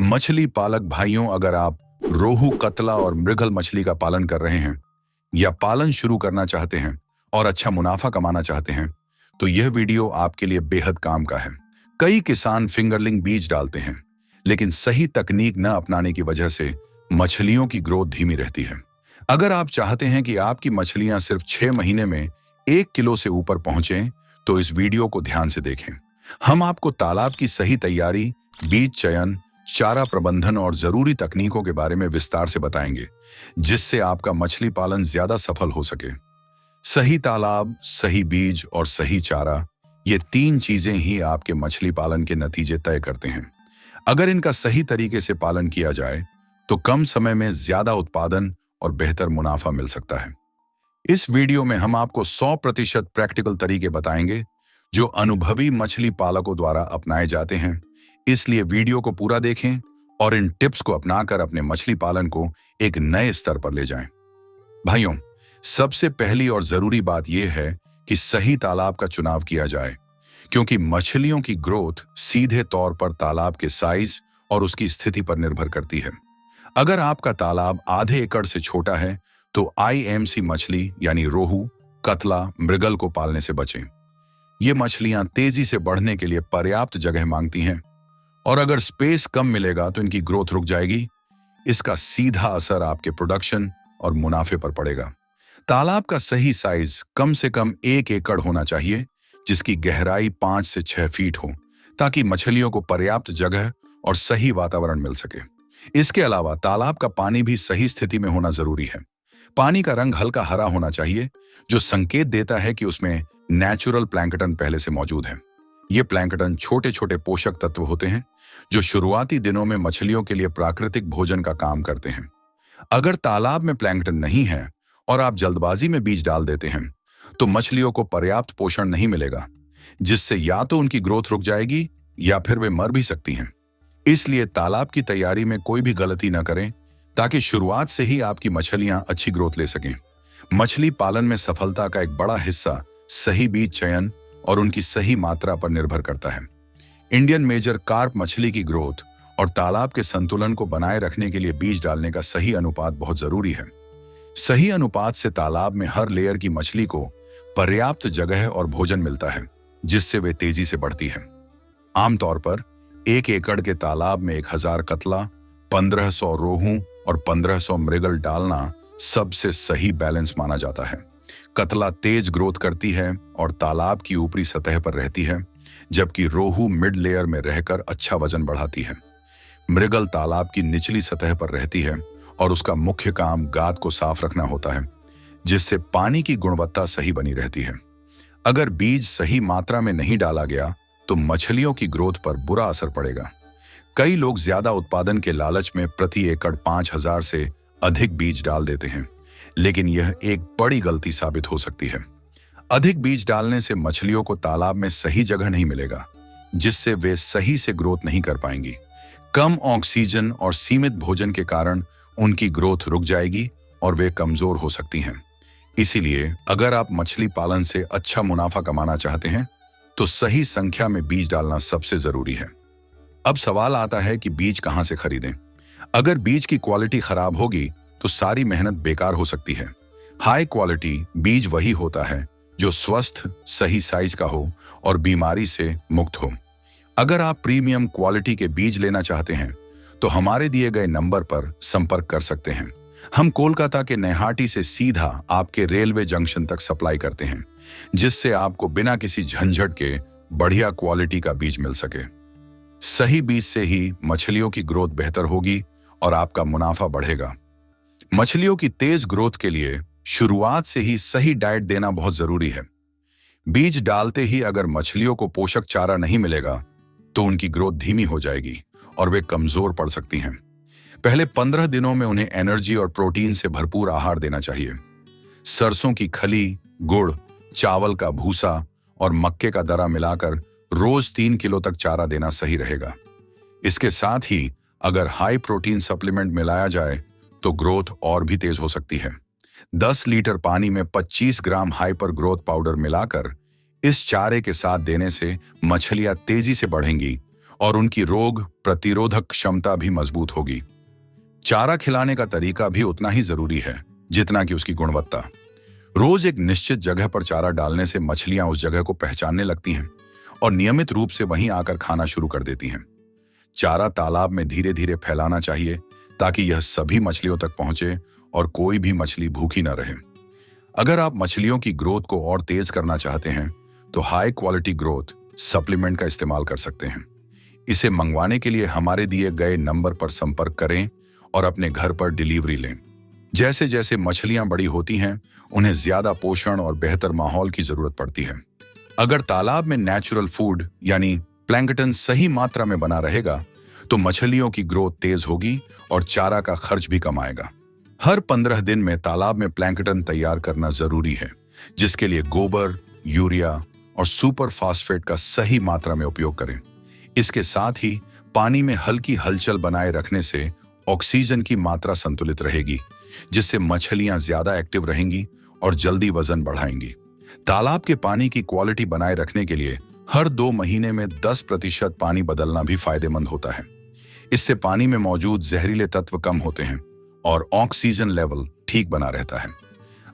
मछली पालक भाइयों, अगर आप रोहू, कतला और मृगल मछली का पालन कर रहे हैं या पालन शुरू करना चाहते हैं और अच्छा मुनाफा कमाना चाहते हैं, तो यह वीडियो आपके लिए बेहद काम का है। कई किसान फिंगरलिंग बीज डालते हैं, लेकिन सही तकनीक न अपनाने की वजह से मछलियों की ग्रोथ धीमी रहती है। अगर आप चाहते हैं कि आपकी मछलियां सिर्फ 6 महीने में 1 किलो से ऊपर पहुंचें, तो इस वीडियो को ध्यान से देखें। हम आपको तालाब की सही तैयारी, बीज चयन, चारा प्रबंधन और जरूरी तकनीकों के बारे में विस्तार से बताएंगे, जिससे आपका मछली पालन ज्यादा सफल हो सके। सही तालाब, सही बीज और सही चारा, ये 3 चीजें ही आपके मछली पालन के नतीजे तय करते हैं। अगर इनका सही तरीके से पालन किया जाए तो कम समय में ज्यादा उत्पादन और बेहतर मुनाफा मिल सकता है। इस वीडियो में हम आपको 100% प्रैक्टिकल तरीके बताएंगे जो अनुभवी मछली पालकों द्वारा अपनाए जाते हैं। इसलिए वीडियो को पूरा देखें और इन टिप्स को अपनाकर अपने मछली पालन को एक नए स्तर पर ले जाएं। भाइयों, सबसे पहली और जरूरी बात यह है कि सही तालाब का चुनाव किया जाए, क्योंकि मछलियों की ग्रोथ सीधे तौर पर तालाब के साइज और उसकी स्थिति पर निर्भर करती है। अगर आपका तालाब आधे एकड़ से छोटा है तो IMC मछली यानी रोहू, कतला, मृगल को पालने से बचें। ये मछलियां तेजी से बढ़ने के लिए पर्याप्त जगह मांगती हैं, और अगर स्पेस कम मिलेगा तो इनकी ग्रोथ रुक जाएगी। इसका सीधा असर आपके प्रोडक्शन और मुनाफे पर पड़ेगा। तालाब का सही साइज कम से कम 1 एकड़ होना चाहिए, जिसकी गहराई 5 से 6 फीट हो, ताकि मछलियों को पर्याप्त जगह और सही वातावरण मिल सके। इसके अलावा तालाब का पानी भी सही स्थिति में होना जरूरी है। पानी का रंग हल्का हरा होना चाहिए, जो संकेत देता है कि उसमें नेचुरल प्लैंकटन पहले से मौजूद है। ये प्लैंकटन छोटे छोटे पोषक तत्व होते हैं जो शुरुआती दिनों में मछलियों के लिए प्राकृतिक भोजन का काम करते हैं। अगर तालाब में प्लैंकटन नहीं है और आप जल्दबाजी में बीज डाल देते हैं, तो मछलियों को पर्याप्त पोषण नहीं मिलेगा, जिससे या तो उनकी ग्रोथ रुक जाएगी या फिर वे मर भी सकती हैं। इसलिए तालाब की तैयारी में कोई भी गलती न करें, ताकि शुरुआत से ही आपकी मछलियां अच्छी ग्रोथ ले सकें। मछली पालन में सफलता का एक बड़ा हिस्सा सही बीज चयन और उनकी सही मात्रा पर निर्भर करता है। इंडियन मेजर कार्प मछली की ग्रोथ और तालाब के संतुलन को बनाए रखने के लिए बीज डालने का सही अनुपात बहुत जरूरी है। सही अनुपात से तालाब में हर लेयर की मछली को पर्याप्त जगह और भोजन मिलता है, जिससे वे तेजी से बढ़ती है। आमतौर पर 1 एकड़ के तालाब में 1000 कतला, 1500 रोहू और 1500 मृगल डालना सबसे सही बैलेंस माना जाता है। कतला तेज ग्रोथ करती है और तालाब की ऊपरी सतह पर रहती है, जबकि रोहू मिड लेयर में रहकर अच्छा वजन बढ़ाती है। मृगल तालाब की निचली सतह पर रहती है और उसका मुख्य काम गाद को साफ रखना होता है, जिससे पानी की गुणवत्ता सही बनी रहती है। अगर बीज सही मात्रा में नहीं डाला गया तो मछलियों की ग्रोथ पर बुरा असर पड़ेगा। कई लोग ज्यादा उत्पादन के लालच में प्रति एकड़ 5000 से अधिक बीज डाल देते हैं, लेकिन यह एक बड़ी गलती साबित हो सकती है। अधिक बीज डालने से मछलियों को तालाब में सही जगह नहीं मिलेगा, जिससे वे सही से ग्रोथ नहीं कर पाएंगी। कम ऑक्सीजन और सीमित भोजन के कारण उनकी ग्रोथ रुक जाएगी और वे कमजोर हो सकती हैं। इसीलिए अगर आप मछली पालन से अच्छा मुनाफा कमाना चाहते हैं, तो सही संख्या में बीज डालना सबसे जरूरी है। अब सवाल आता है कि बीज कहां से खरीदें। अगर बीज की क्वालिटी खराब होगी तो सारी मेहनत बेकार हो सकती है। हाई क्वालिटी बीज वही होता है जो स्वस्थ, सही साइज का हो और बीमारी से मुक्त हो। अगर आप प्रीमियम क्वालिटी के बीज लेना चाहते हैं तो हमारे दिए गए नंबर पर संपर्क कर सकते हैं। हम कोलकाता के नैहाटी से सीधा आपके रेलवे जंक्शन तक सप्लाई करते हैं, जिससे आपको बिना किसी झंझट के बढ़िया क्वालिटी का बीज मिल सके। सही बीज से ही मछलियों की ग्रोथ बेहतर होगी और आपका मुनाफा बढ़ेगा। मछलियों की तेज ग्रोथ के लिए शुरुआत से ही सही डाइट देना बहुत जरूरी है। बीज डालते ही अगर मछलियों को पोषक चारा नहीं मिलेगा तो उनकी ग्रोथ धीमी हो जाएगी और वे कमजोर पड़ सकती हैं। पहले 15 दिनों में उन्हें एनर्जी और प्रोटीन से भरपूर आहार देना चाहिए। सरसों की खली, गुड़, चावल का भूसा और मक्के का दरा मिलाकर रोज 3 किलो तक चारा देना सही रहेगा। इसके साथ ही अगर हाई प्रोटीन सप्लीमेंट मिलाया जाए तो ग्रोथ और भी तेज हो सकती है। 10 लीटर पानी में 25 ग्राम हाइपर ग्रोथ पाउडर मिलाकर इस चारे के साथ देने से मछलियां तेजी से बढ़ेंगी और उनकी रोग प्रतिरोधक क्षमता भी मजबूत होगी। चारा खिलाने का तरीका भी उतना ही जरूरी है जितना कि उसकी गुणवत्ता। रोज एक निश्चित जगह पर चारा डालने से मछलियां उस जगह को पहचानने लगती हैं और नियमित रूप से वहीं आकर खाना शुरू कर देती हैं। चारा तालाब में धीरे धीरे फैलाना चाहिए ताकि यह सभी मछलियों तक पहुंचे और कोई भी मछली भूखी न रहे। अगर आप मछलियों की ग्रोथ को और तेज करना चाहते हैं तो हाई क्वालिटी ग्रोथ सप्लीमेंट का इस्तेमाल कर सकते हैं। इसे मंगवाने के लिए हमारे दिए गए नंबर पर संपर्क करें और अपने घर पर डिलीवरी लें। जैसे जैसे मछलियां बड़ी होती हैं, उन्हें ज्यादा पोषण और बेहतर माहौल की जरूरत पड़ती है। अगर तालाब में नेचुरल फूड यानी प्लैंकटन सही मात्रा में बना रहेगा तो मछलियों की ग्रोथ तेज होगी और चारा का खर्च भी कम आएगा। हर 15 दिन में तालाब में प्लैंकटन तैयार करना जरूरी है, जिसके लिए गोबर, यूरिया और सुपर फास्फेट का सही मात्रा में उपयोग करें। इसके साथ ही पानी में हल्की हलचल बनाए रखने से ऑक्सीजन की मात्रा संतुलित रहेगी, जिससे मछलियां ज्यादा एक्टिव रहेंगी और जल्दी वजन बढ़ाएंगी। तालाब के पानी की क्वालिटी बनाए रखने के लिए हर 2 महीने में 10% पानी बदलना भी फायदेमंद होता है। इससे पानी में मौजूद जहरीले तत्व कम होते हैं और ऑक्सीजन लेवल ठीक बना रहता है।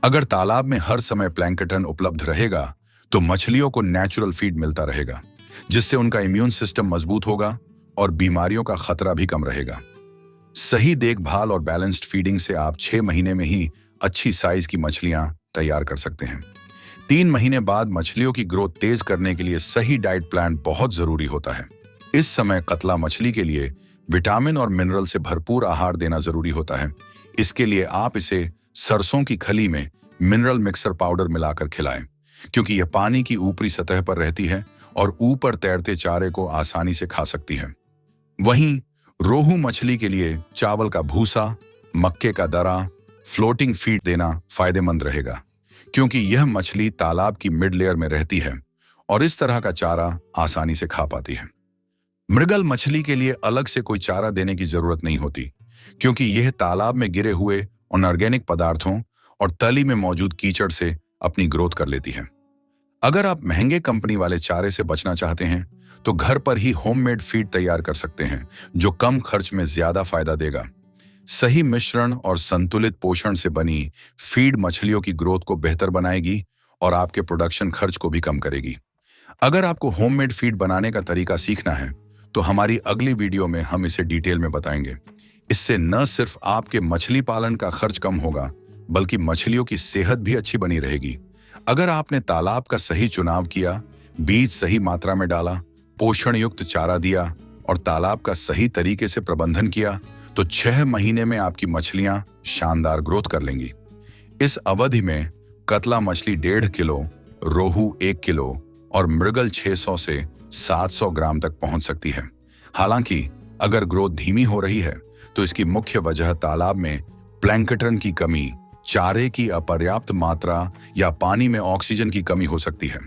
अगर तालाब में हर समय प्लैंकटन उपलब्ध रहेगा तो मछलियों को नेचुरल फीड मिलता रहेगा, जिससे उनका इम्यून सिस्टम मजबूत होगा और बीमारियों का खतरा भी कम रहेगा। सही देखभाल और बैलेंस्ड फीडिंग से आप 6 महीने में ही अच्छी साइज की मछलियां तैयार कर सकते हैं। 3 महीने बाद मछलियों की ग्रोथ तेज करने के लिए सही डाइट प्लान बहुत जरूरी होता है। इस समय कतला मछली के लिए विटामिन और मिनरल से भरपूर आहार देना जरूरी होता है। इसके लिए आप इसे सरसों की खली में मिनरल मिक्सर पाउडर मिलाकर खिलाएं, क्योंकि यह पानी की ऊपरी सतह पर रहती है और ऊपर तैरते चारे को आसानी से खा सकती है। वहीं रोहू मछली के लिए चावल का भूसा, मक्के का दरा, फ्लोटिंग फीड देना फायदेमंद रहेगा, क्योंकि यह मछली तालाब की मिड लेयर में रहती है और इस तरह का चारा आसानी से खा पाती है। मृगल मछली के लिए अलग से कोई चारा देने की जरूरत नहीं होती, क्योंकि यह तालाब में गिरे हुए अनऑर्गेनिक पदार्थों और तली में मौजूद कीचड़ से अपनी ग्रोथ कर लेती है। अगर आप महंगे कंपनी वाले चारे से बचना चाहते हैं तो घर पर ही होममेड फीड तैयार कर सकते हैं, जो कम खर्च में ज्यादा फायदा देगा। सही मिश्रण और संतुलित पोषण से बनी फीड मछलियों की ग्रोथ को बेहतर बनाएगी और आपके प्रोडक्शन खर्च को भी कम करेगी। अगर आपको होममेड फीड बनाने का तरीका सीखना है तो हमारी अगली वीडियो में हम इसे डिटेल में बताएंगे। इससे न सिर्फ आपके मछली पालन का खर्च कम होगा, बल्कि मछलियों की सेहत भी अच्छी बनी रहेगी। अगर आपने तालाब का सही चुनाव किया, बीज सही मात्रा में डाला, पोषण युक्त चारा दिया और तालाब का सही तरीके से प्रबंधन किया तो 6 महीने में आपकी मछलियां शानदार ग्रोथ कर लेंगी। इस अवधि में कतला मछली 1.5 किलो, रोहू 1 किलो और मृगल 600 से 700 ग्राम तक पहुंच सकती है। हालांकि अगर ग्रोथ धीमी हो रही है तो इसकी मुख्य वजह तालाब में प्लैंकटन की कमी, चारे की अपर्याप्त मात्रा या पानी में ऑक्सीजन की कमी हो सकती है।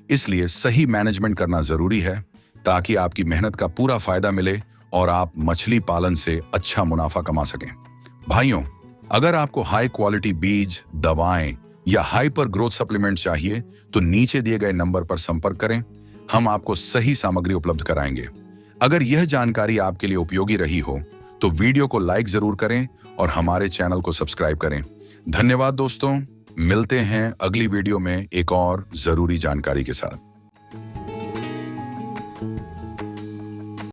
इसलिए सही मैनेजमेंट करना जरूरी है ताकि आपकी मेहनत का पूरा फायदा मिले और आप मछली पालन से अच्छा मुनाफा कमा सकें। भाइयों, अगर आपको हाई क्वालिटी बीज, दवाएं या हाइपर ग्रोथ सप्लीमेंट चाहिए तो नीचे दिए गए नंबर पर संपर्क करें। हम आपको सही सामग्री उपलब्ध कराएंगे। अगर यह जानकारी आपके लिए उपयोगी रही हो तो वीडियो को लाइक जरूर करें और हमारे चैनल को सब्सक्राइब करें। धन्यवाद दोस्तों, मिलते हैं अगली वीडियो में एक और जरूरी जानकारी के साथ।